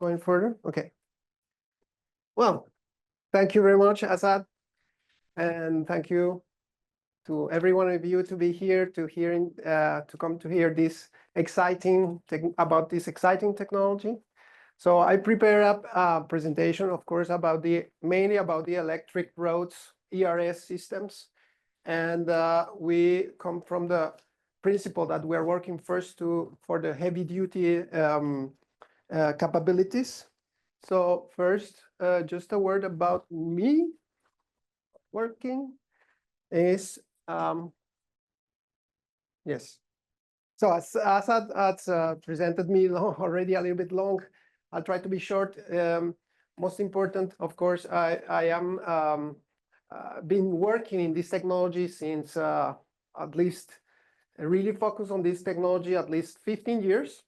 going further? Okay. Well, thank you very much, Asad. And thank you to every one of you to be here, to come to hear this about this exciting technology. So I prepared a presentation, of course, mainly about the electric roads, ERS systems. And we come from the principle that we're working first for the heavy duty capabilities. So first, just a word about me. Working is, yes. So as Asad has presented me already a little bit long, I'll try to be short. Most important, of course, I am been working in this technology since at least really focused on this technology at least 15 years.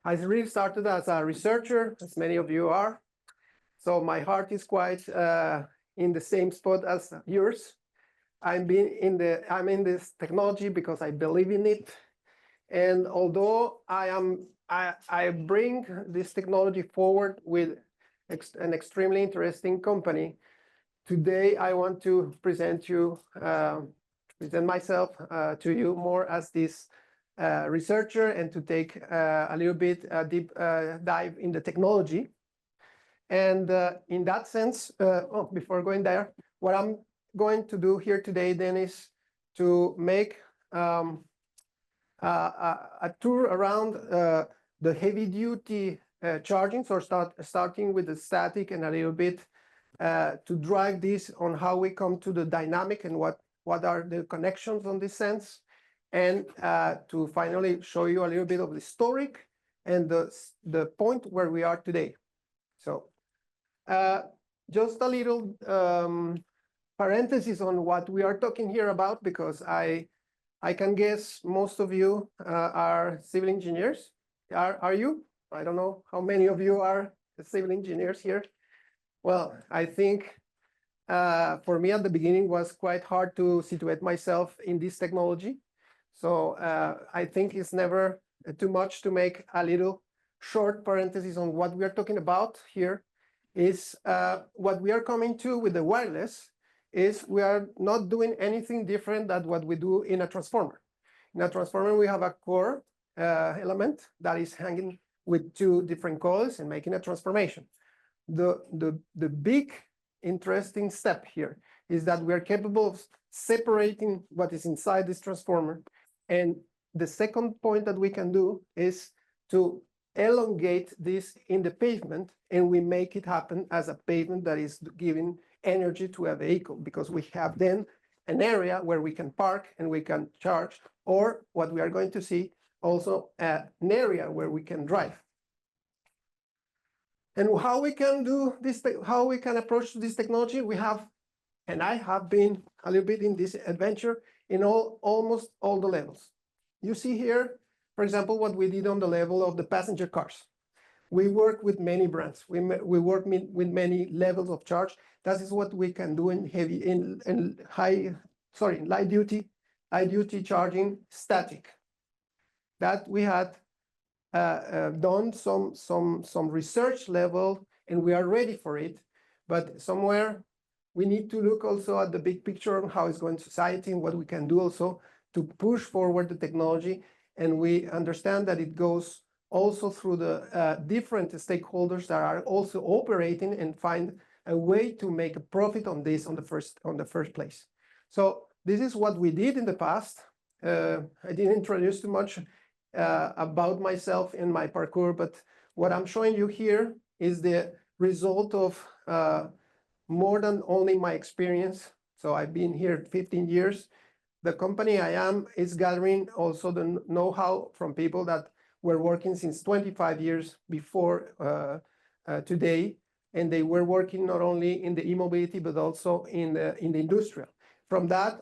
I really started as a researcher, as many of you are. So my heart is quite in the same spot as yours. I'm in this technology because I believe in it. And although I bring this technology forward with an extremely interesting company, today I want to present myself to you more as this researcher and to take a little bit deep dive in the technology. And in that sense, before going there, what I'm going to do here today then is to make a tour around the heavy duty charging, so starting with the static and a little bit to drive this on how we come to the dynamic and what are the connections on this sense, and to finally show you a little bit of the historic and the point where we are today. So just a little parenthesis on what we are talking here about, because I can guess most of you are civil engineers. Are you? I don't know how many of you are civil engineers here. Well, I think for me at the beginning was quite hard to situate myself in this technology. So I think it's never too much to make a little short parenthesis on what we are talking about here. Is what we are coming to with the wireless is we are not doing anything different than what we do in a transformer. In a transformer, we have a core element that is hanging with two different coils and making a transformation. The big interesting step here is that we are capable of separating what is inside this transformer. And the second point that we can do is to elongate this in the pavement, and we make it happen as a pavement that is giving energy to a vehicle, because we have then an area where we can park and we can charge, or what we are going to see also an area where we can drive. And how we can do this, how we can approach this technology, we have, and I have been a little bit in this adventure in almost all the levels. You see here, for example, what we did on the level of the passenger cars. We work with many brands. We work with many levels of charge. That is what we can do in light duty charging static. That we had done some research level, and we are ready for it. But somewhere we need to look also at the big picture on how it's going to society and what we can do also to push forward the technology. And we understand that it goes also through the different stakeholders that are also operating and find a way to make a profit on this on the first place. So this is what we did in the past. I didn't introduce too much about myself in my parkour, but what I'm showing you here is the result of more than only my experience. So I've been here 15 years. The company I am is gathering also the know-how from people that were working since 25 years before today, and they were working not only in the e-mobility but also in the industrial. From that,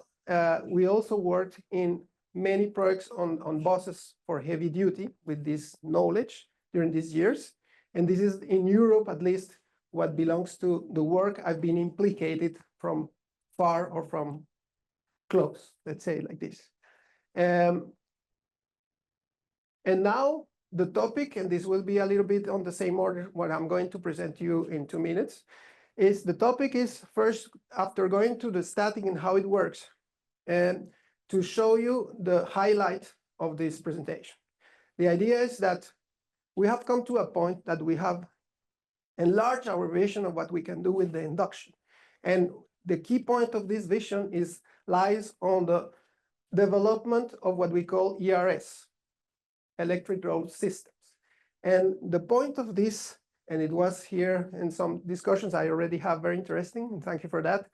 we also worked in many projects on buses for heavy duty with this knowledge during these years, and this is in Europe at least what belongs to the work I've been implicated from far or from close, let's say like this. And now the topic, and this will be a little bit on the same order what I'm going to present you in 2 minutes, is the topic is first, after going to the static and how it works, and to show you the highlight of this presentation. The idea is that we have come to a point that we have enlarged our vision of what we can do with the induction. And the key point of this vision lies on the development of what we call ERS, electric road systems. And the point of this, and it was here in some discussions I already have very interesting, and thank you for that.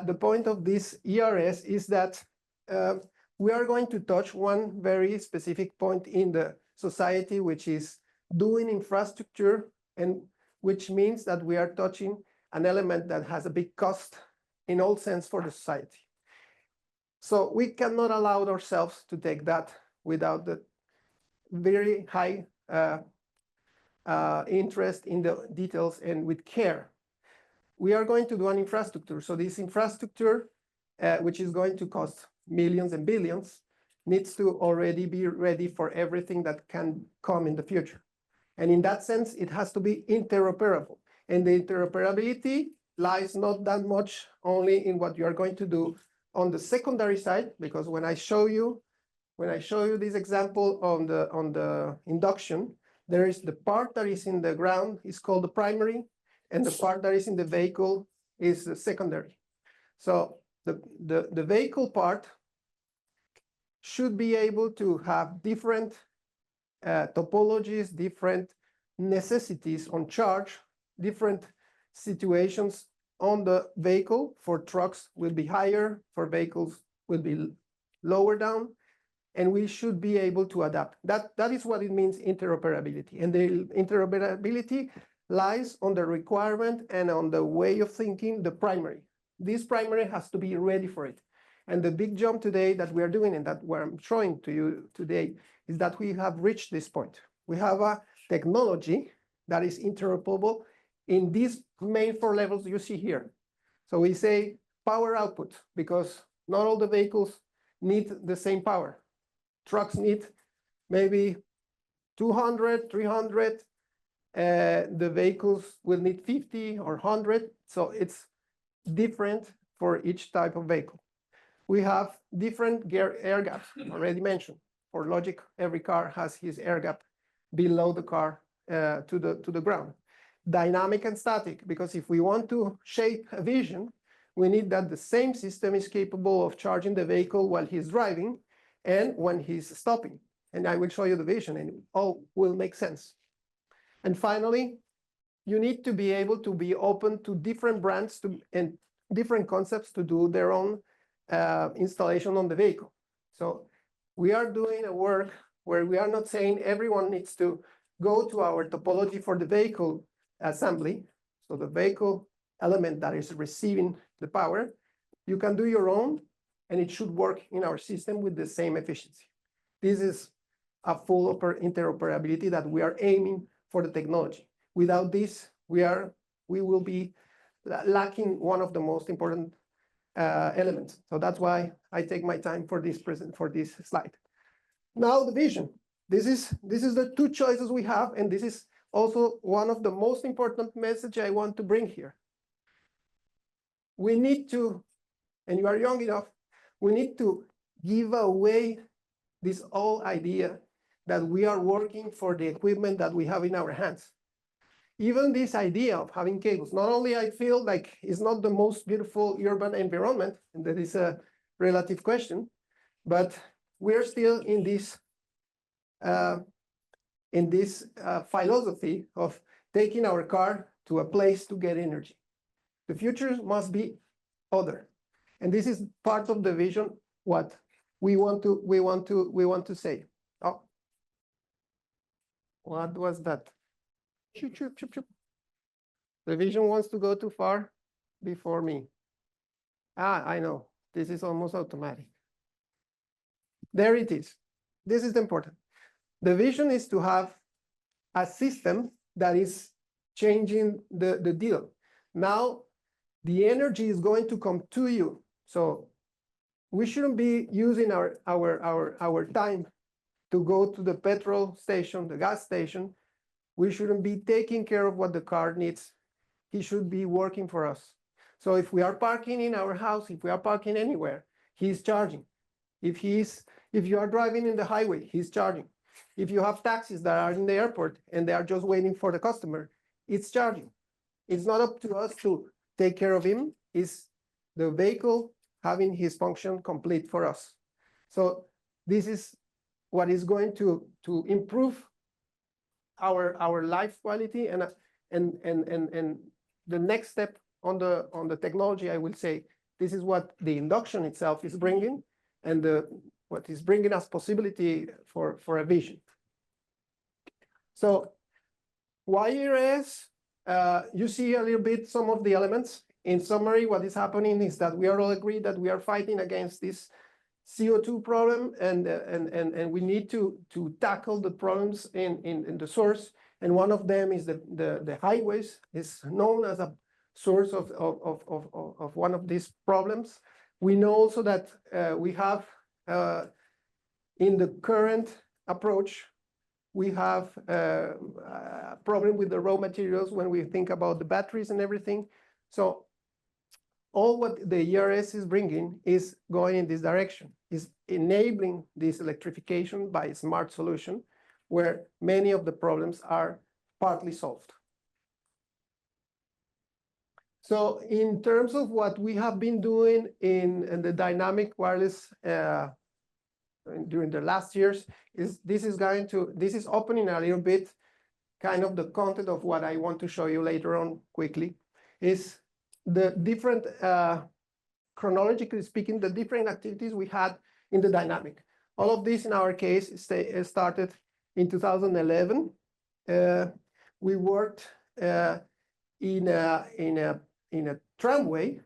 The point of this ERS is that we are going to touch one very specific point in the society, which is doing infrastructure, and which means that we are touching an element that has a big cost in all sense for the society. So we cannot allow ourselves to take that without the very high interest in the details and with care. We are going to do an infrastructure. So this infrastructure, which is going to cost millions and billions, needs to already be ready for everything that can come in the future. And in that sense, it has to be interoperable. And the interoperability lies not that much only in what you are going to do on the secondary side, because when I show you this example on the induction, there is the part that is in the ground is called the primary, and the part that is in the vehicle is the secondary. So the vehicle part should be able to have different topologies, different necessities on charge, different situations on the vehicle. For trucks will be higher, for vehicles will be lower down, and we should be able to adapt. That is what it means, interoperability. And the interoperability lies on the requirement and on the way of thinking, the primary. This primary has to be ready for it. And the big jump today that we are doing, and that what I'm showing to you today, is that we have reached this point. We have a technology that is interoperable in these main 4 levels you see here. So we say power output, because not all the vehicles need the same power. Trucks need maybe 200, 300. The vehicles will need 50 or 100. So it's different for each type of vehicle. We have different air gaps, already mentioned. For logic, every car has his air gap below the car to the ground. Dynamic and static, because if we want to shape a vision, we need that the same system is capable of charging the vehicle while he's driving and when he's stopping. And I will show you the vision, and it all will make sense. And finally, you need to be able to be open to different brands and different concepts to do their own installation on the vehicle. So we are doing a work where we are not saying everyone needs to go to our topology for the vehicle assembly. So the vehicle element that is receiving the power, you can do your own, and it should work in our system with the same efficiency. This is a full interoperability that we are aiming for the technology. Without this, we will be lacking one of the most important elements. So that's why I take my time for this slide. Now the vision. This is the 2 choices we have, and this is also one of the most important message I want to bring here. We need to, and you are young enough, we need to give away this old idea that we are working for the equipment that we have in our hands. Even this idea of having cables, not only I feel like it's not the most beautiful urban environment, and that is a relative question, but we're still in this philosophy of taking our car to a place to get energy. The future must be other, and this is part of the vision. What we want to say. Oh, what was that? The vision wants to go too far before me. I know. This is almost automatic. There it is. This is important. The vision is to have a system that is changing the deal. Now, the energy is going to come to you. So we shouldn't be using our time to go to the petrol station, the gas station. We shouldn't be taking care of what the car needs. He should be working for us. So if we are parking in our house, if we are parking anywhere, he's charging. If you are driving in the highway, he's charging. If you have taxis that are in the airport and they are just waiting for the customer, it's charging. It's not up to us to take care of him. It's the vehicle having his function complete for us. So this is what is going to improve our life quality, and the next step on the technology, I will say, this is what the induction itself is bringing, and what is bringing us possibility for a vision. So wires, you see a little bit some of the elements. In summary, what is happening is that we are all agreed that we are fighting against this CO2 problem, and we need to tackle the problems in the source. And one of them is the highways is known as a source of one of these problems. We know also that we have in the current approach, we have a problem with the raw materials when we think about the batteries and everything. So all what the ERS is bringing is going in this direction, is enabling this electrification by a smart solution where many of the problems are partly solved. So in terms of what we have been doing in the dynamic wireless during the last years, this is opening a little bit kind of the content of what I want to show you later on quickly, is the different, chronologically speaking, the different activities we had in the dynamic. All of this in our case started in 2011. We worked in a tramway,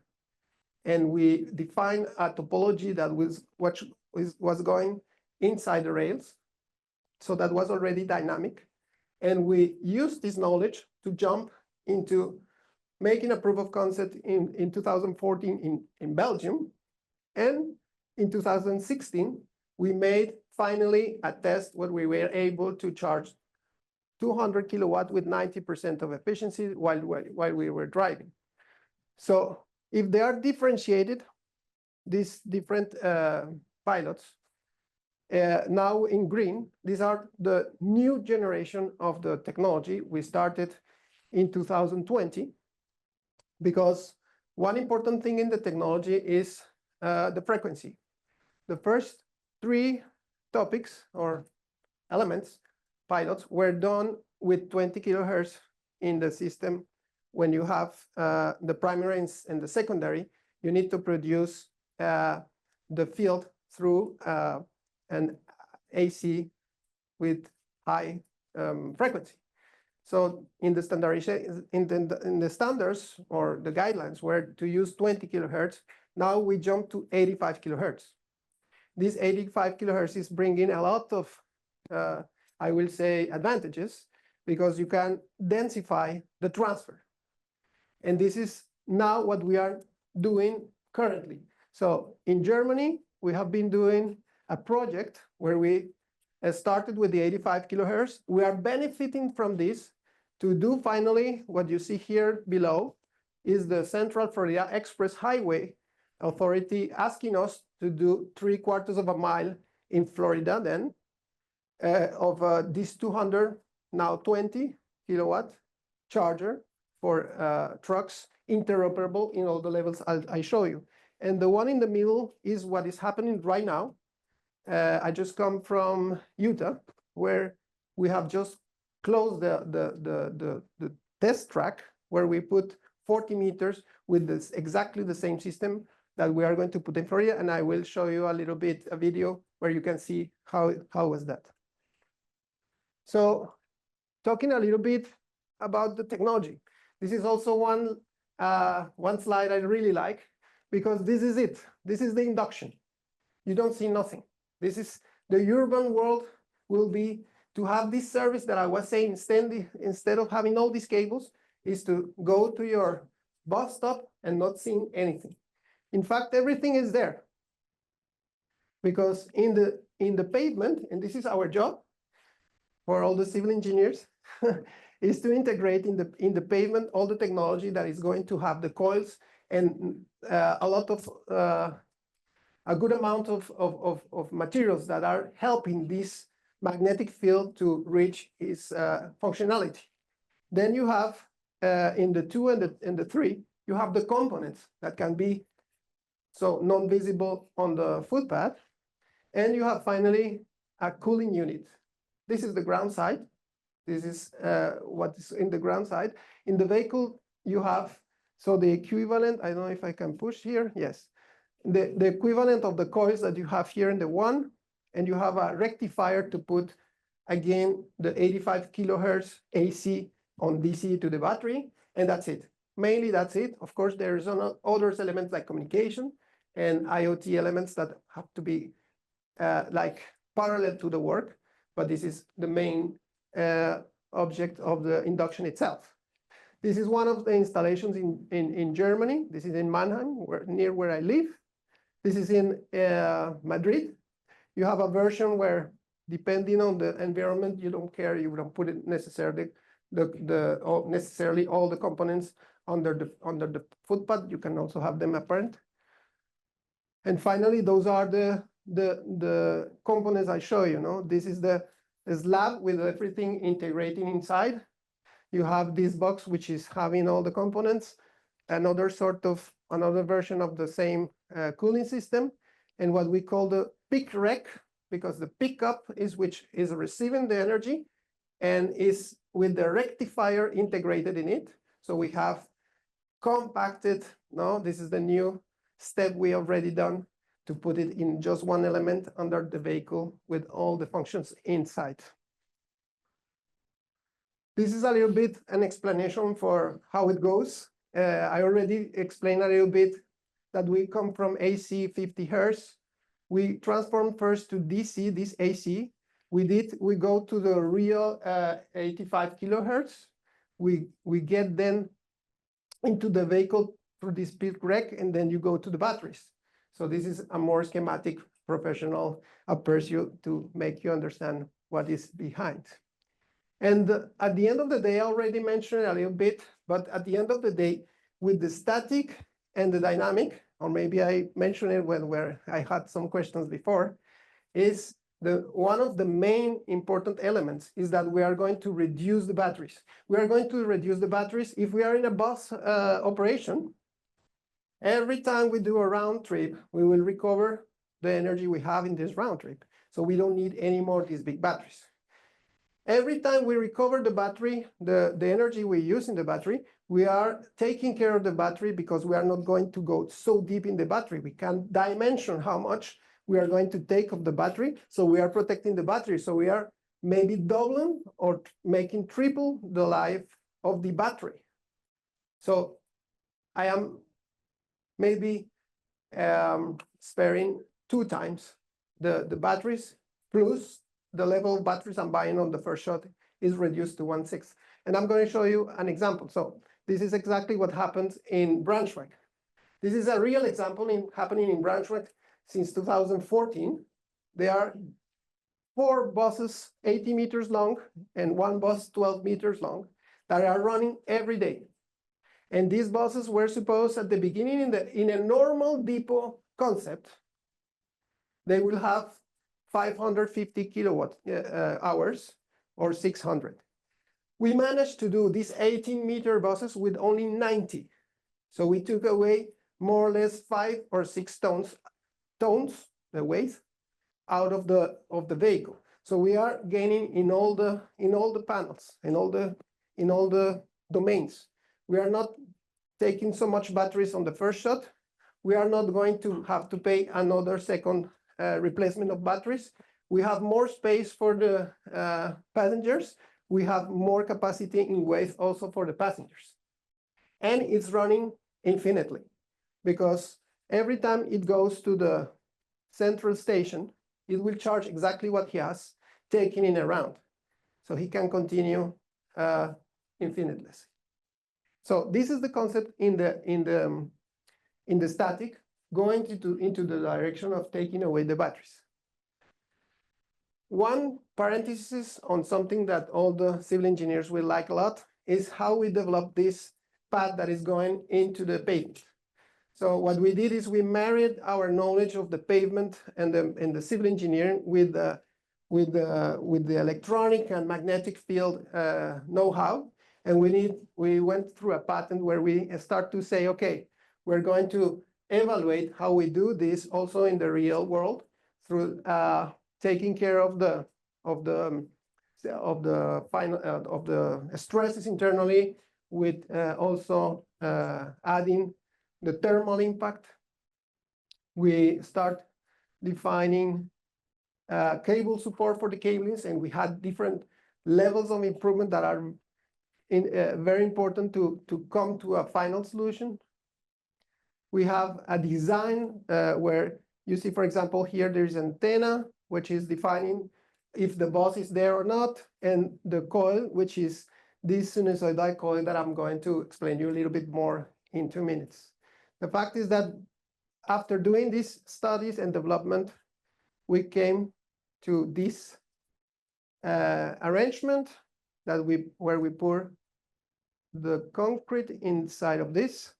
and we defined a topology that was going inside the rails. So that was already dynamic. And we used this knowledge to jump into making a proof of concept in 2014 in Belgium. And in 2016, we made finally a test where we were able to charge 200 kilowatt with 90% of efficiency while we were driving. So if they are differentiated, these different pilots, now in green, these are the new generation of the technology. We started in 2020, because one important thing in the technology is the frequency. The first 3 topics or elements, pilots, were done with 20 kilohertz in the system. When you have the primary and the secondary, you need to produce the field through an AC with high frequency. So in the standardization, in the standards or the guidelines were to use 20 kilohertz. Now we jump to 85 kilohertz. This 85 kilohertz is bringing a lot of, I will say, advantages, because you can densify the transfer. And this is now what we are doing currently. So in Germany, we have been doing a project where we started with the 85 kilohertz. We are benefiting from this to do finally what you see here below is the Central Florida Express Highway Authority asking us to do 3/4 of a mile in Florida then of this 200, now 20 kilowatt charger for trucks, interoperable in all the levels I show you. And the one in the middle is what is happening right now. I just come from Utah, where we have just closed the test track, where we put 40 meters with this exactly the same system that we are going to put in Florida. And I will show you a little bit a video where you can see how was that. So talking a little bit about the technology. This is also one slide I really like, because this is it. This is the induction. You don't see nothing. This is the urban world will be to have this service that I was saying, instead of having all these cables, is to go to your bus stop and not seeing anything. In fact, everything is there. Because in in the pavement, and this is our job for all the civil engineers, is to integrate in the pavement all the technology that is going to have the coils and a good amount of materials that are helping this magnetic field to reach its functionality. Then you have in the 2 and the 3, you have the components that can be so non-visible on the footpath. And you have finally a cooling unit. This is the ground side. This is what is in the ground side. In the vehicle, you have, so the equivalent, I don't know if I can push here. Yes. The equivalent of the coils that you have here in the 1, and you have a rectifier to put, again, the 85 kilohertz AC on DC to the battery, and that's it. Mainly that's it. Of course, there's other elements like communication and IoT elements that have to be like parallel to the work, but this is the main object of the induction itself. This is one of the installations in Germany. This is in Mannheim, near where I live. This is in Madrid. You have a version where, depending on the environment, you don't care. You don't put it necessarily necessarily all the components under the footpath. You can also have them apparent. And finally, those are the components I show you. No, this is the slab with everything integrating inside. You have this box which is having all the components, another version of the same cooling system, and what we call the pick rec, because the pickup is which is receiving the energy and is with the rectifier integrated in it. So we have compacted. No, this is the new step we already done to put it in just one element under the vehicle with all the functions inside. This is a little bit an explanation for how it goes. I already explained a little bit that we come from AC 50 hertz. We transform first to DC, this AC. We go to the real 85 kilohertz. We get then into the vehicle through this peak rec, and then you go to the batteries. So this is a more schematic professional approach to make you understand what is behind. And at the end of the day, I already mentioned a little bit, but at the end of the day, with the static and the dynamic, or maybe I mentioned it where I had some questions before, is one of the main important elements is that we are going to reduce the batteries. We are going to reduce the batteries if we are in a bus operation. Every time we do a round trip, we will recover the energy we have in this round trip. So we don't need any more of these big batteries. Every time we recover the battery, the energy we use in the battery, we are taking care of the battery because we are not going to go so deep in the battery. We can dimension how much we are going to take of the battery. So we are protecting the battery. So we are maybe doubling or making triple the life of the battery. So I am maybe sparing 2 times the batteries, plus the level of batteries I'm buying on the first shot is reduced to 1/6. And I'm going to show you an example. So this is exactly what happens in Braunschweig. This is a real example happening in Braunschweig since 2014. There are 4 buses 80 meters long and 1 bus 12 meters long that are running every day. And these buses were supposed at the beginning in a normal depot concept, they will have 550 kilowatt hours or 600. We managed to do these 18-meter buses with only 90. So we took away more or less 5 or 6 tons, the weight, out of the vehicle. So we are gaining in all the panels, in all the domains. We are not taking so much batteries on the first shot. We are not going to have to pay another second replacement of batteries. We have more space for the passengers. We have more capacity in weight also for the passengers. And it's running infinitely because every time it goes to the central station, it will charge exactly what he has taken in a round. So he can continue infinitely. So this is the concept in the static, going into the direction of taking away the batteries. one parenthesis on something that all the civil engineers will like a lot is how we develop this path that is going into the pavement. So what we did is we married our knowledge of the pavement and the civil engineering with the electronic and magnetic field know-how. And we went through a pattern where we start to say, okay, we're going to evaluate how we do this also in the real world through taking care of the stresses internally, with also adding the thermal impact. We start defining cable support for the cablings, and we had different levels of improvement that are very important to come to a final solution. We have a design where you see, for example, here there's an antenna, which is defining if the bus is there or not, and the coil, which is this sinusoidal coil that I'm going to explain you a little bit more in 2 minutes. The fact is that after doing these studies and development, we came to this arrangement that where we pour the concrete inside of this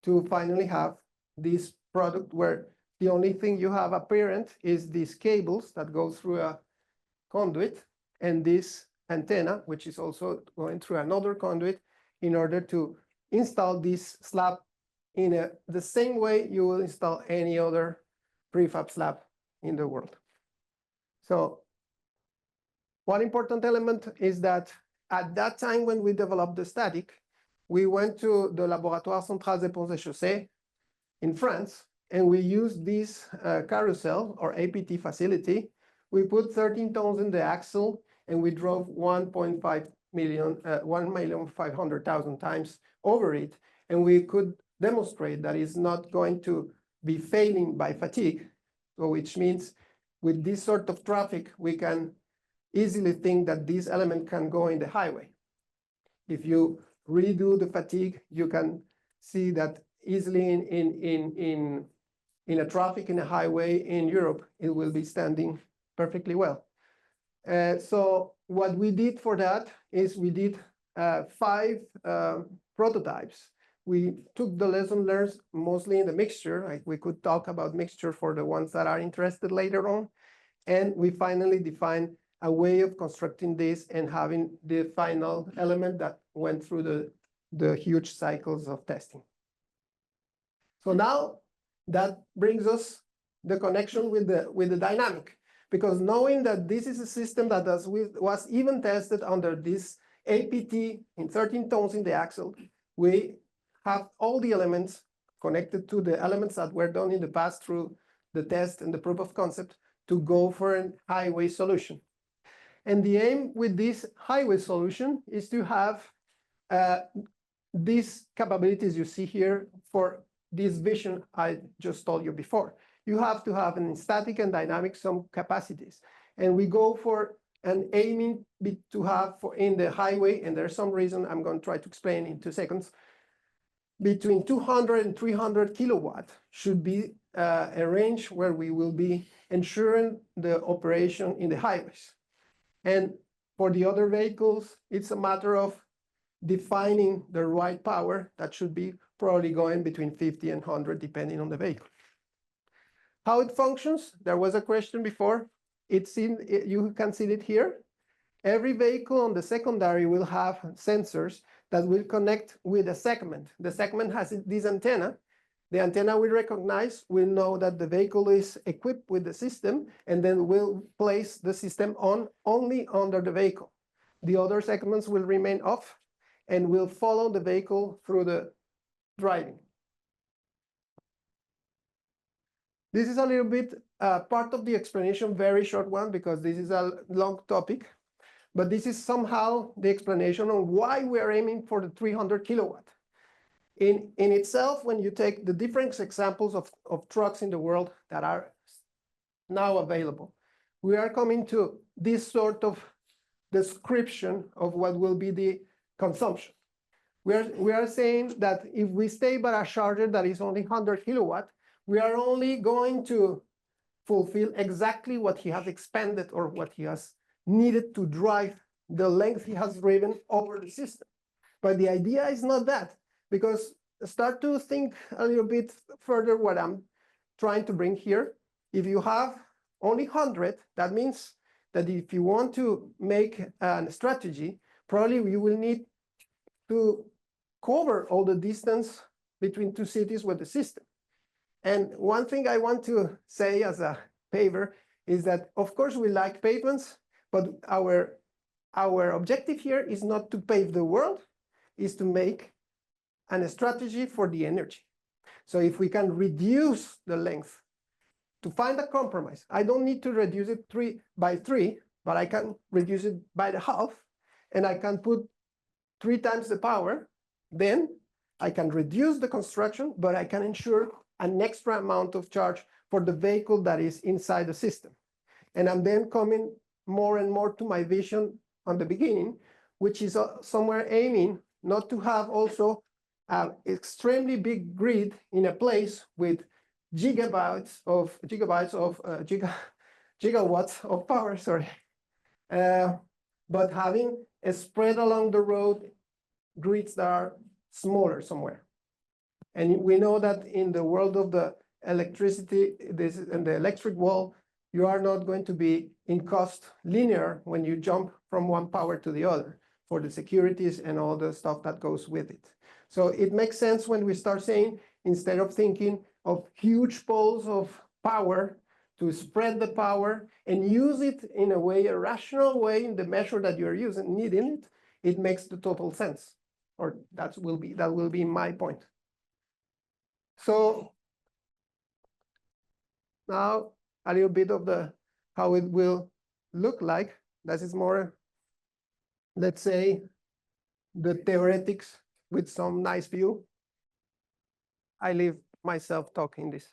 to finally have this product where the only thing you have apparent is these cables that go through a conduit and this antenna, which is also going through another conduit, in order to install this slab in the same way you will install any other prefab slab in the world. So one important element is that at that time when we developed the static, we went to the Laboratoire Central des Ponts et Chaussées in France, and we used this carousel or APT facility. We put 13 tons in the axle, and we drove 1.5 million, 1,500,000 times over it. And we could demonstrate that it's not going to be failing by fatigue. So which means with this sort of traffic, we can easily think that this element can go in the highway. If you redo the fatigue, you can see that easily in a traffic in a highway in Europe, it will be standing perfectly well. So what we did for that is we did 5 prototypes. We took the lesson learned mostly in the mixture. We could talk about mixture for the ones that are interested later on. And we finally defined a way of constructing this and having the final element that went through the huge cycles of testing. So now that brings us the connection with the dynamic, because knowing that this is a system that was even tested under this APT in 13 tons in the axle, we have all the elements connected to the elements that were done in the past through the test and the proof of concept to go for a highway solution. And the aim with this highway solution is to have these capabilities you see here for this vision I just told you before. You have to have in static and dynamic some capacities. And we go for an aiming to have for in the highway, and there's some reason I'm going to try to explain in 2 seconds, between 200 and 300 kilowatt should be a range where we will be ensuring the operation in the highways. And for the other vehicles, it's a matter of defining the right power that should be probably going between 50 and 100, depending on the vehicle. How it functions, there was a question before. You can see it here. Every vehicle on the secondary will have sensors that will connect with a segment. The segment has this antenna. The antenna will recognize, will know that the vehicle is equipped with the system, and then will place the system on only under the vehicle. The other segments will remain off and will follow the vehicle through the driving. This is a little bit part of the explanation, very short one, because this is a long topic. But this is somehow the explanation on why we are aiming for the 300 kilowatt. In itself, when you take the different examples of trucks in the world that are now available, we are coming to this sort of description of what will be the consumption. We are saying that if we stay by a charger that is only 100 kilowatt, we are only going to fulfill exactly what he has expended or what he has needed to drive the length he has driven over the system. But the idea is not that, because start to think a little bit further what I'm trying to bring here. If you have only 100, that means that if you want to make a strategy, probably you will need to cover all the distance between two cities with the system. And one thing I want to say as a paver is that, of course, we like pavements, but our objective here is not to pave the world, is to make a strategy for the energy. So if we can reduce the length to find a compromise, I don't need to reduce it 3 by 3, but I can reduce it by the half, and I can put 3 times the power, then I can reduce the construction, but I can ensure an extra amount of charge for the vehicle that is inside the system. And I'm then coming more and more to my vision on the beginning, which is somewhere aiming not to have also an extremely big grid in a place with gigawatts of power, sorry, but having a spread along the road grids that are smaller somewhere. And we know that in the world of the electricity, this and the electric wall, you are not going to be in cost linear when you jump from one power to the other for the securities and all the stuff that goes with it. So it makes sense when we start saying, instead of thinking of huge poles of power, to spread the power and use it in a way, a rational way, in the measure that you're needing it, it makes the total sense. Or that will be my point. So now a little bit of how it will look like. This is more, let's say, the theoretics with some nice view. I leave myself talking this.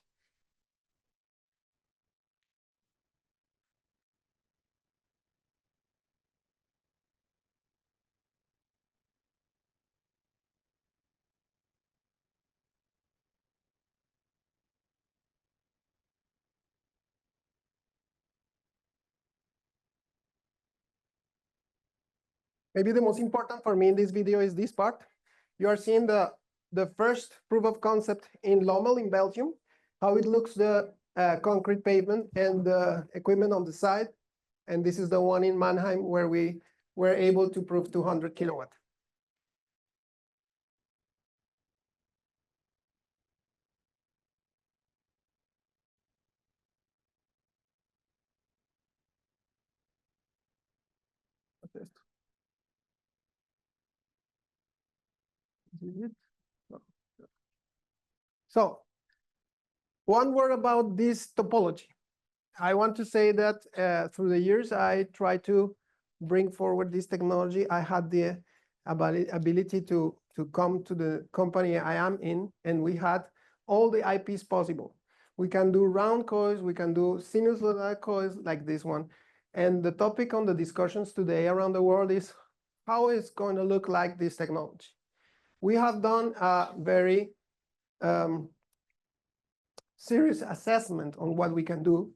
Maybe the most important for me in this video is this part. You are seeing the first proof of concept in Lommel in Belgium, how it looks, the concrete pavement and the equipment on the side. And this is the one in Mannheim where we were able to prove 200 kilowatt. So one word about this topology. I want to say that through the years, I tried to bring forward this technology. I had the ability to come to the company I am in, and we had all the IPs possible. We can do round coils, we can do sinusoidal coils like this one. And the topic on the discussions today around the world is how it's going to look like this technology. We have done a very serious assessment on what we can do,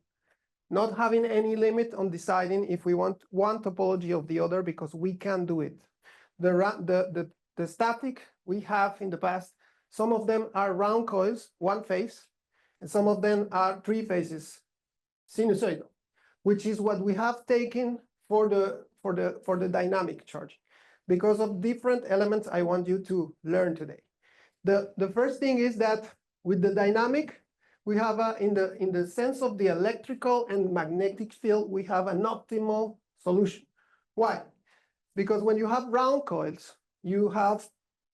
not having any limit on deciding if we want one topology of the other, because we can do it. The static we have in the past, some of them are round coils, one phase, and some of them are 3 phases, sinusoidal, which is what we have taken for the dynamic charge, because of different elements I want you to learn today. The first thing is that with the dynamic, we have in the sense of the electrical and magnetic field, we have an optimal solution. Why? Because when you have round coils, you have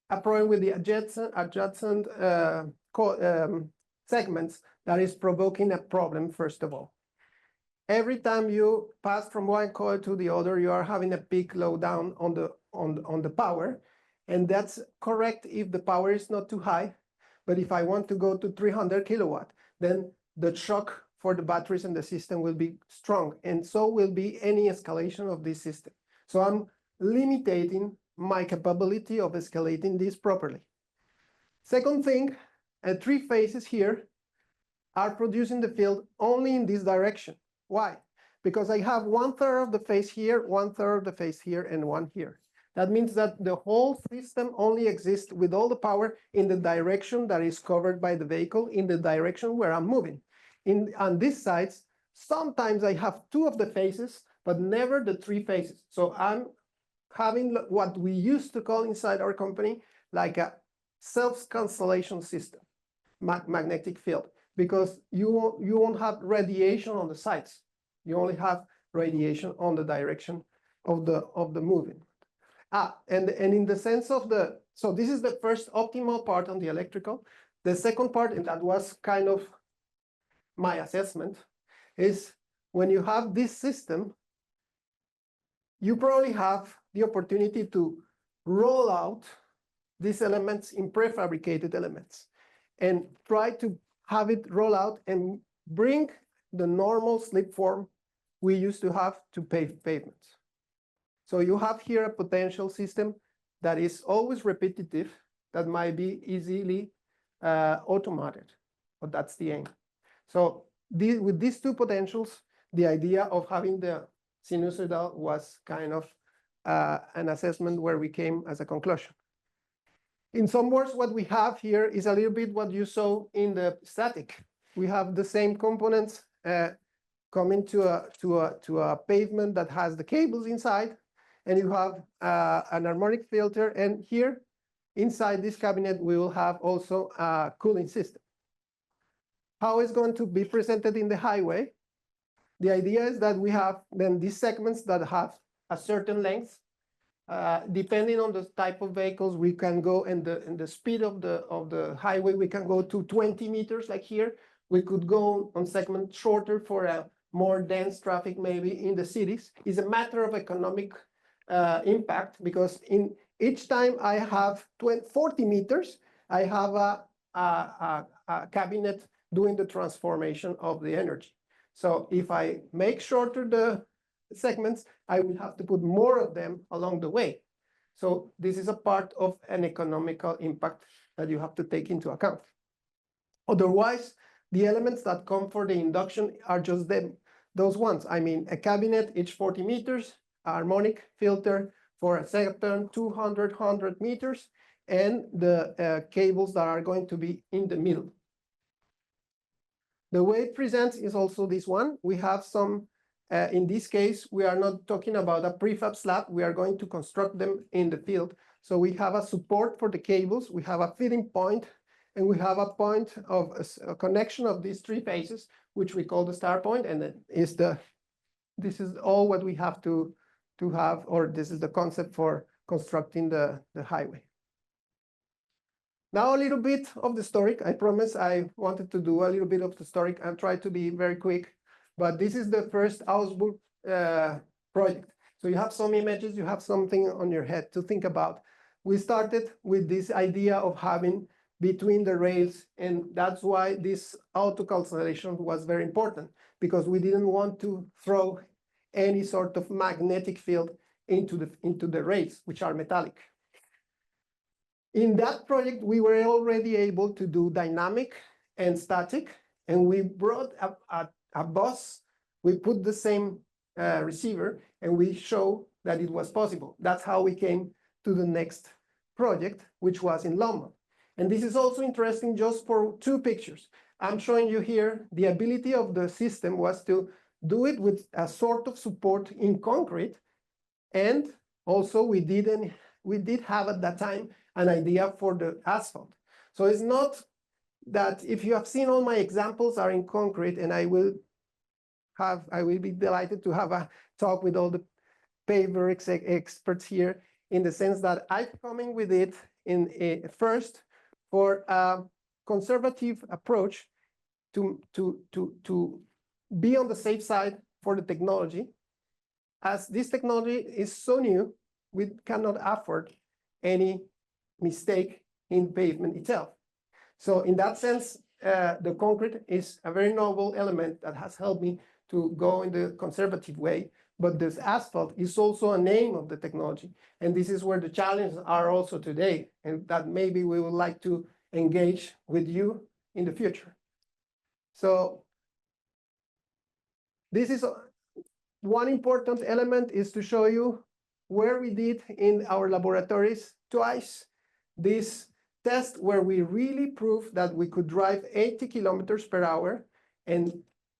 a problem with the adjacent segments that is provoking a problem, first of all. Every time you pass from one coil to the other, you are having a peak low down on the power. And that's correct if the power is not too high. But if I want to go to 300 kilowatt, then the shock for the batteries and the system will be strong. And so will be any escalation of this system. So I'm limiting my capability of escalating this properly. Second thing, 3 phases here are producing the field only in this direction. Why? Because I have 1/3 of the phase here, 1/3 of the phase here, and one here. That means that the whole system only exists with all the power in the direction that is covered by the vehicle, in the direction where I'm moving. On these sides, sometimes I have 2 of the phases, but never the 3 phases. So I'm having what we used to call inside our company like a self-cancellation system, magnetic field, because you won't have radiation on the sides. You only have radiation on the direction of the moving. And in the sense of so this is the first optimal part on the electrical. The second part, and that was kind of my assessment, is when you have this system, you probably have the opportunity to roll out these elements in prefabricated elements and try to have it roll out and bring the normal slip form we used to have to pave pavements. So you have here a potential system that is always repetitive, that might be easily automated, but that's the aim. So with these 2 potentials, the idea of having the sinusoidal was kind of an assessment where we came as a conclusion. In some words, what we have here is a little bit what you saw in the static. We have the same components coming to a pavement that has the cables inside, and you have an harmonic filter, and here inside this cabinet we will have also a cooling system. How it's going to be presented in the highway? The idea is that we have then these segments that have a certain length. Depending on the type of vehicles, we can go in the speed of the highway, we can go to 20 meters like here. We could go on segments shorter for a more dense traffic maybe in the cities. It's a matter of economic impact, because in each time I have 40 meters, I have a cabinet doing the transformation of the energy. So if I make shorter the segments, I will have to put more of them along the way. So this is a part of an economical impact that you have to take into account. Otherwise, the elements that come for the induction are just those ones. I mean, a cabinet each 40 meters, a harmonic filter for a second 100 meters, and the cables that are going to be in the middle. The way it presents is also this one. We have some, in this case, we are not talking about a prefab slab. We are going to construct them in the field. So we have a support for the cables. We have a feeding point, and we have a point of a connection of these 3 phases, which we call the start point. And then this is all what we have to have, or this is the concept for constructing the highway. Now a little bit of the story. I promise I wanted to do a little bit of the story and try to be very quick. But this is the first Augsburg project. So you have some images, you have something on your head to think about. We started with this idea of having between the rails, and that's why this auto cancellation was very important, because we didn't want to throw any sort of magnetic field into the rails, which are metallic. In that project, we were already able to do dynamic and static, and we brought a bus. We put the same receiver, and we show that it was possible. That's how we came to the next project, which was in London. And this is also interesting just for 2 pictures. I'm showing you here the ability of the system was to do it with a sort of support in concrete. And also we did have at that time an idea for the asphalt. So it's not that if you have seen all my examples are in concrete, and I will be delighted to have a talk with all the paver experts here, in the sense that I'm coming with it in first for a conservative approach to be on the safe side for the technology. As this technology is so new, we cannot afford any mistake in pavement itself. So in that sense, the concrete is a very noble element that has helped me to go in the conservative way. But this asphalt is also a name of the technology. And this is where the challenges are also today, and that maybe we would like to engage with you in the future. So this is one important element, is to show you where we did in our laboratories twice this test where we really proved that we could drive 80 kilometers per hour and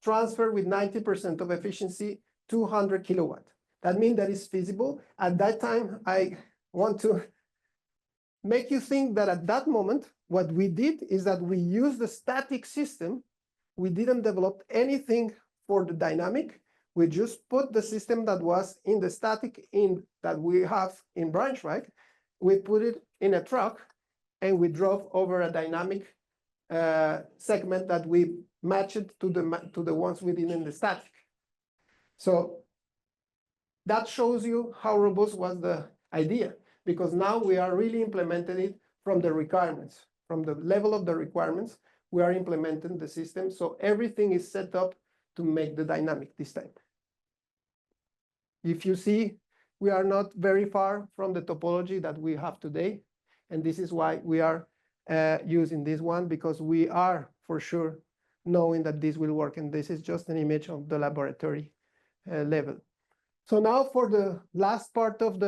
transfer with 90% of efficiency 200 kilowatt. That means that is feasible. At that time, I want to make you think that at that moment, what we did is that we used the static system. We didn't develop anything for the dynamic. We just put the system that was in the static that we have in Braunschweig. We put it in a truck and we drove over a dynamic segment that we matched to the ones we did in the static. So that shows you how robust was the idea, because now we are really implementing it from the requirements, from the level of the requirements. We are implementing the system, so everything is set up to make the dynamic this time. If you see, we are not very far from the topology that we have today, and this is why we are using this one, because we are for sure knowing that this will work, and this is just an image of the laboratory level. So now for the last part of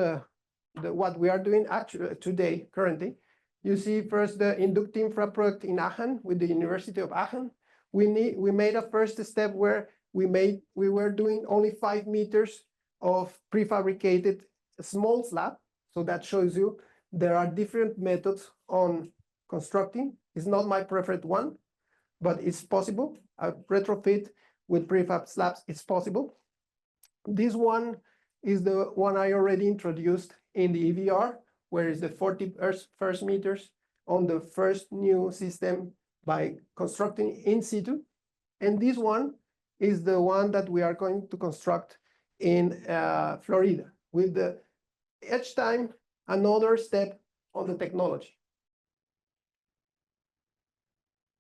what we are doing actually today, currently, you see first the Inductive infra project in Aachen with the University of Aachen. We made a first step where we were doing only 5 meters of prefabricated small slab. So that shows you there are different methods on constructing. It's not my preferred one, but it's possible. A retrofit with prefab slabs, it's possible. This one is the one I already introduced in the EVR, where is the 40 first meters on the first new system by constructing in situ. And this one is the one that we are going to construct in Florida, with each time another step on the technology.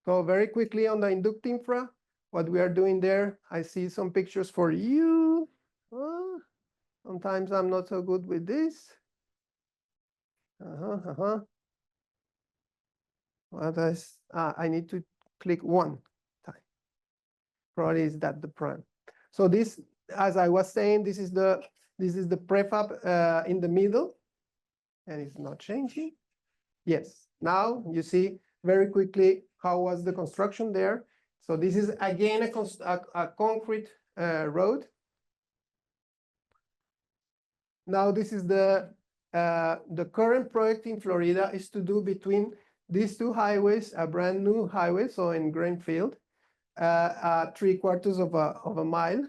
So very quickly on the inductive infra, what we are doing there, I see some pictures for you. Sometimes I'm not so good with this. I need to click one time. Probably is that the prime. So this, as I was saying, this is the prefab in the middle, and it's not changing. Yes, now you see very quickly how was the construction there. So this is again a concrete road. Now this is the current project in Florida is to do between these two highways, a brand new highway, so in Greenfield, 3/4 of a mile.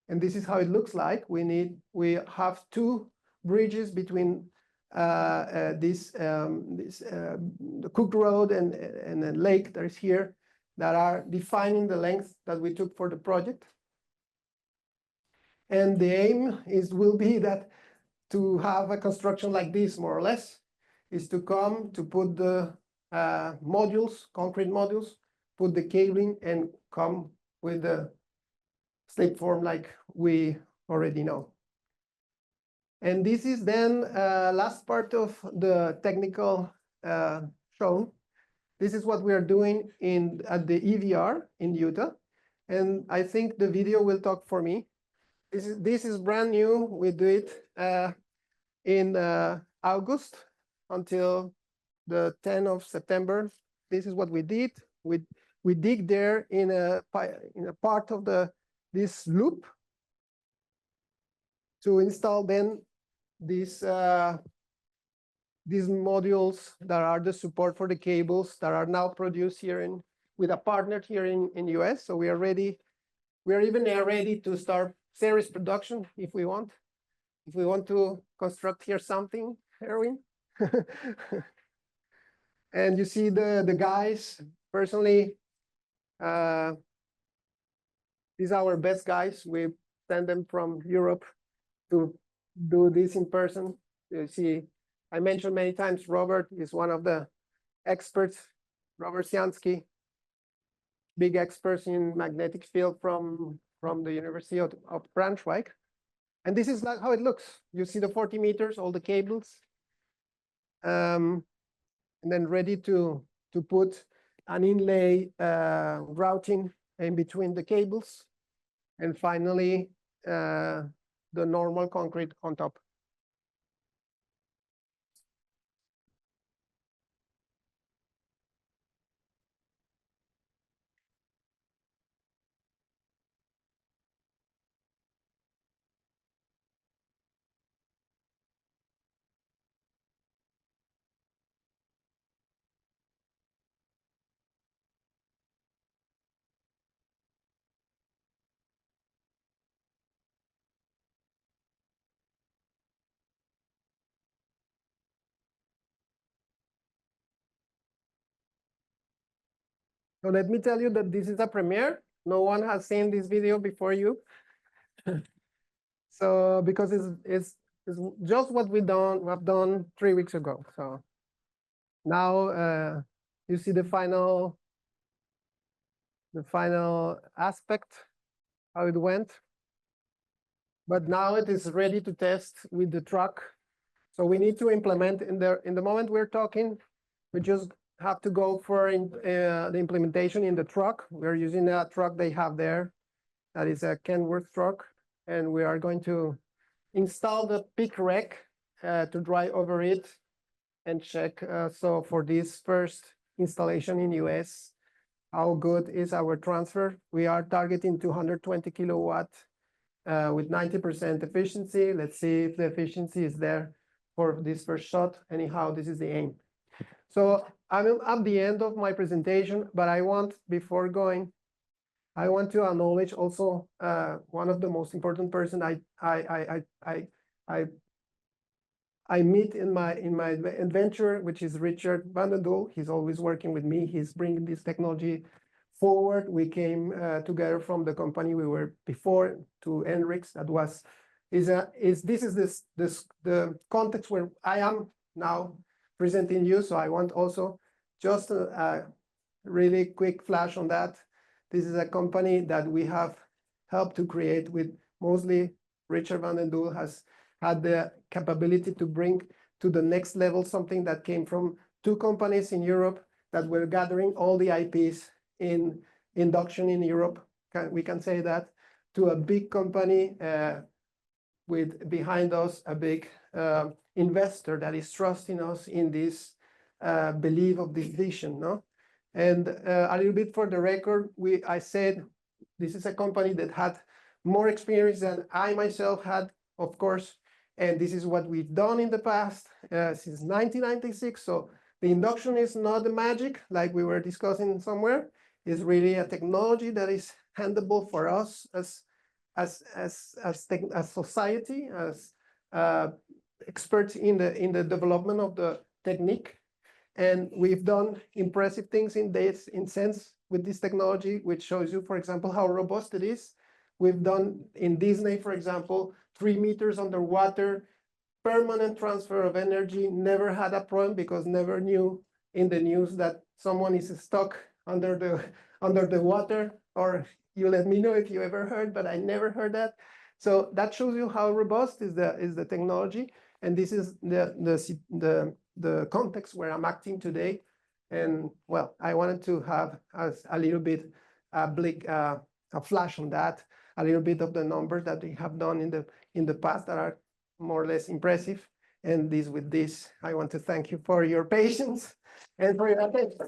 And this is how it looks like. We have 2 bridges between the Cook Road and the lake that is here that are defining the length that we took for the project. And the aim will be that to have a construction like this, more or less, is to come to put the modules, concrete modules, put the cabling, and come with the slip form like we already know. And this is then last part of the technical show. This is what we are doing at the EVR in Utah. And I think the video will talk for me. This is brand new. We do it in August until the 10th of September. This is what we did. We dig there in a part of this loop to install then these modules that are the support for the cables that are now produced here with a partner here in US. So we are ready. We are even ready to start series production if we want. If we want to construct here something, Erwin. And you see the guys, personally, these are our best guys. We send them from Europe to do this in person. You see, I mentioned many times, Robert is one of the experts, Robert Siansky, big experts in magnetic field from the University of Braunschweig. And this is like how it looks. You see the 40 meters, all the cables, and then ready to put an inlay routing in between the cables, and finally the normal concrete on top. So let me tell you that this is a premiere. No one has seen this video before you. So because it's just what we have done 3 weeks ago. So now you see the final aspect, how it went. But now it is ready to test with the truck. So we need to implement in the moment we're talking, we just have to go for the implementation in the truck. We're using a truck they have there. That is a Kenworth truck. And we are going to install the pick rack to drive over it and check. So for this first installation in US, how good is our transfer? We are targeting 220 kilowatt with 90% efficiency. Let's see if the efficiency is there for this first shot. Anyhow, this is the aim. So I'm at the end of my presentation, but before going, I want to acknowledge also one of the most important person I meet in my adventure, which is Richard Van den Doel. He's always working with me. He's bringing this technology forward. We came together from the company we were before to ENRX. That was the context where I am now presenting you. So I want also just a really quick flash on that. This is a company that we have helped to create with mostly Richard Van den Doel has had the capability to bring to the next level something that came from 2 companies in Europe that were gathering all the IPs in induction in Europe. We can say that to a big company with behind us a big investor that is trusting us in this belief of this vision, no? And a little bit for the record, I said this is a company that had more experience than I myself had, of course, and this is what we've done in the past since 1996. So the induction is not the magic like we were discussing somewhere. It's really a technology that is handleable for us as society, as experts in the development of the technique. And we've done impressive things in sense with this technology, which shows you, for example, how robust it is. We've done in Disney, for example, 3 meters underwater, permanent transfer of energy, never had a problem because never knew in the news that someone is stuck under the water, or you let me know if you ever heard, but I never heard that. So that shows you how robust is the technology. And this is the context where I'm acting today. And well, I wanted to have a little bit a flash on that, a little bit of the numbers that we have done in the past that are more or less impressive. And with this, I want to thank you for your patience and for your attention.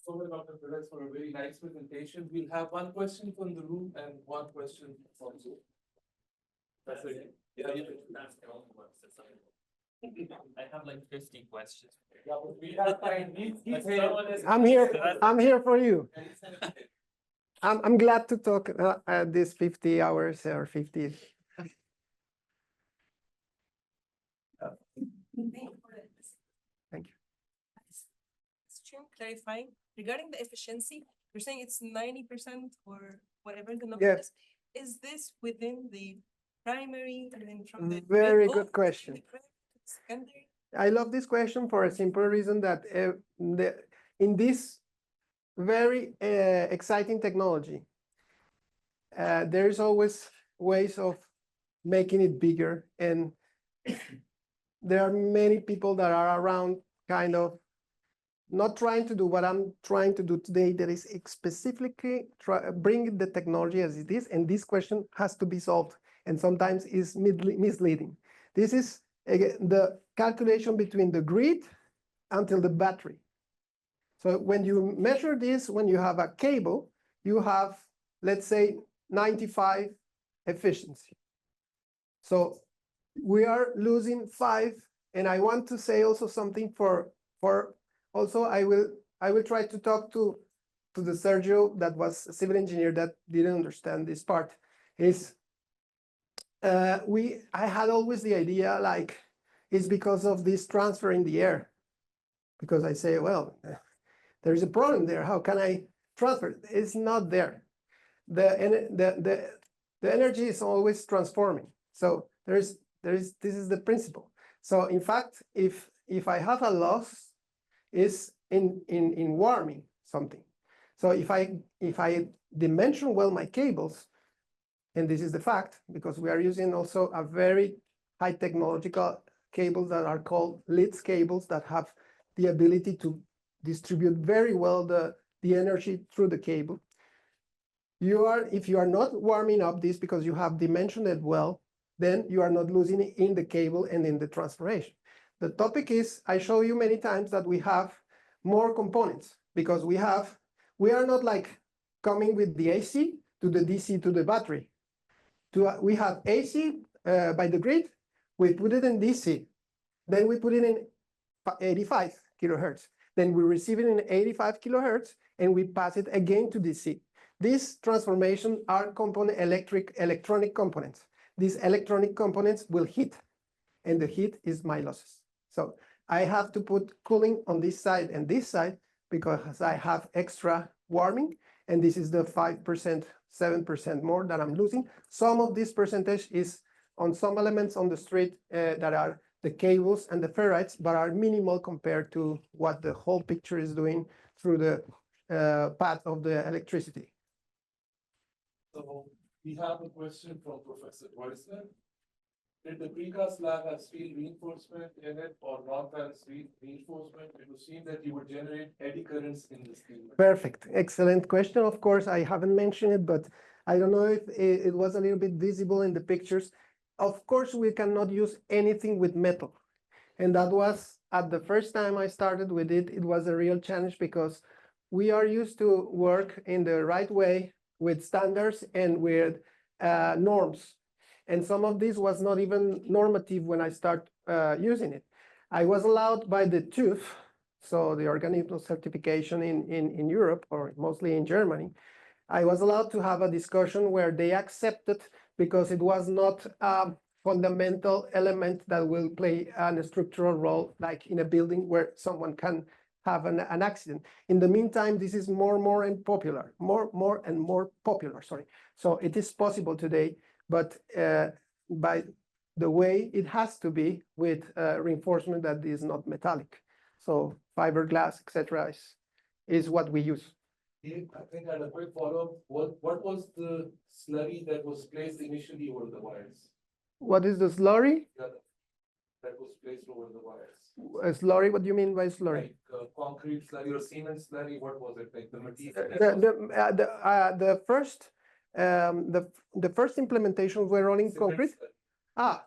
So Dr. Perez for a very nice presentation. We'll have one question from the room and one question from Zoom. That's it. Yeah, you can ask the only one. I have like 50 questions. Yeah, but we have time. I'm here for you. I'm glad to talk these 50 hours or 50. Thank you. Question clarifying regarding the efficiency. You're saying it's 90% or whatever the number Yes. Is this within the primary and then from the Very good question. Secondary? I love this question for a simple reason that in this very exciting technology, there's always ways of making it bigger. And there are many people that are around kind of not trying to do what I'm trying to do today, that is specifically bring the technology as it is, and this question has to be solved, and sometimes is misleading. This is again, the calculation between the grid until the battery. So when you measure this, when you have a cable, you have, let's say, 95 efficiency. So we are losing 5, and I want to say also something for also I will try to talk to the Sergio that was a civil engineer that didn't understand this part. Is I had always the idea like it's because of this transfer in the air, because I say, well, there is a problem there. How can I transfer? It's not there. The energy is always transforming. So this is the principle. So in fact, if I have a loss, is in warming something. So if I dimension well my cables, and this is the fact, because we are using also a very high technological cables that are called leads cables that have the ability to distribute very well the energy through the cable. If you are not warming up this because you have dimensioned it well, then you are not losing it in the cable and in the transformation. The topic is, I show you many times that we have more components because we are not like coming with the AC to the DC to the battery. We have AC by the grid, we put it in DC, then we put it in 85 kilohertz. Then we receive it in 85 kilohertz and we pass it again to DC. These transformations are electronic components. These electronic components will heat, and the heat is my losses. So I have to put cooling on this side and this side because I have extra warming, and this is the 5%, 7% more that I'm losing. Some of this percentage is on some elements on the street that are the cables and the ferrites, but are minimal compared to what the whole picture is doing through the path of the electricity. So we have a question from Professor Weissman. Did the precast slab have steel reinforcement in it or non-ferrous steel reinforcement? It would seem that you would generate eddy currents in the steel. Perfect. Excellent question. Of course, I haven't mentioned it, but I don't know if it was a little bit visible in the pictures. Of course, we cannot use anything with metal. And that was, at the first time I started with it, it was a real challenge because we are used to work in the right way with standards and with norms. And some of this was not even normative when I start using it. I was allowed by the TÜV, so the organism certification in Europe, or mostly in Germany, I was allowed to have a discussion where they accepted because it was not a fundamental element that will play a structural role, like in a building where someone can have an accident. In the meantime, this is more and more popular, sorry. So it is possible today, but by the way it has to be with reinforcement that is not metallic. So fiberglass, etc., is what we use. I think I had a quick follow-up. What was the slurry that was placed initially over the wires? What is the slurry? That was placed over the wires. A slurry, what do you mean by slurry? Like concrete slurry or cement slurry, what was it? Like the material? The first implementations were running Cement concrete. slurry.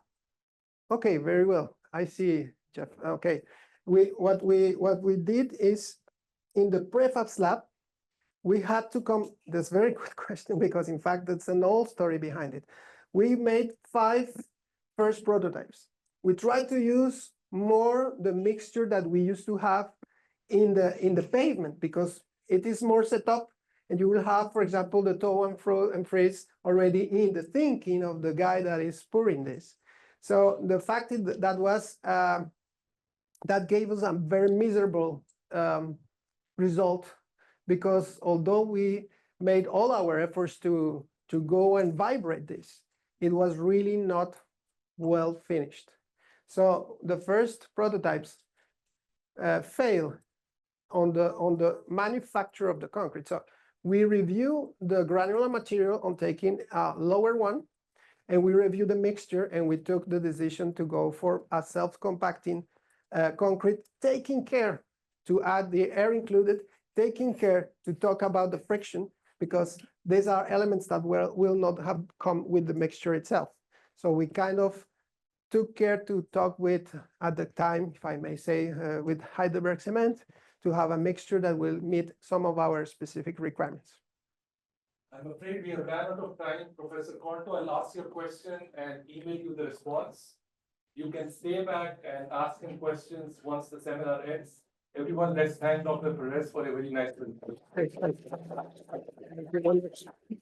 Okay, very well. I see, Jeff. Okay, what we did is in the prefab slab, we had to come. That's a very good question because in fact that's an old story behind it. We made 5 first prototypes. We tried to use more the mixture that we used to have in the pavement because it is more set up, and you will have, for example, the toe and freeze already in the thinking of the guy that is pouring this. So the fact is that was that gave us a very miserable result, because although we made all our efforts to go and vibrate this, it was really not well finished. So the first prototypes failed on the manufacture of the concrete. So we review the granular material on taking a lower one, and we reviewed the mixture and we took the decision to go for a self-compacting concrete, taking care to add the air included, taking care to talk about the friction, because these are elements that will not have come with the mixture itself. So we kind of took care to talk with, at the time, if I may say, with Heidelberg Cement, to have a mixture that will meet some of our specific requirements. I'm afraid we have ran out of time, Professor Conto. I'll ask your question and email you the response. You can stay back and ask him questions once the seminar ends. Everyone, let's thank Dr. Perez for a very nice presentation. Thank you.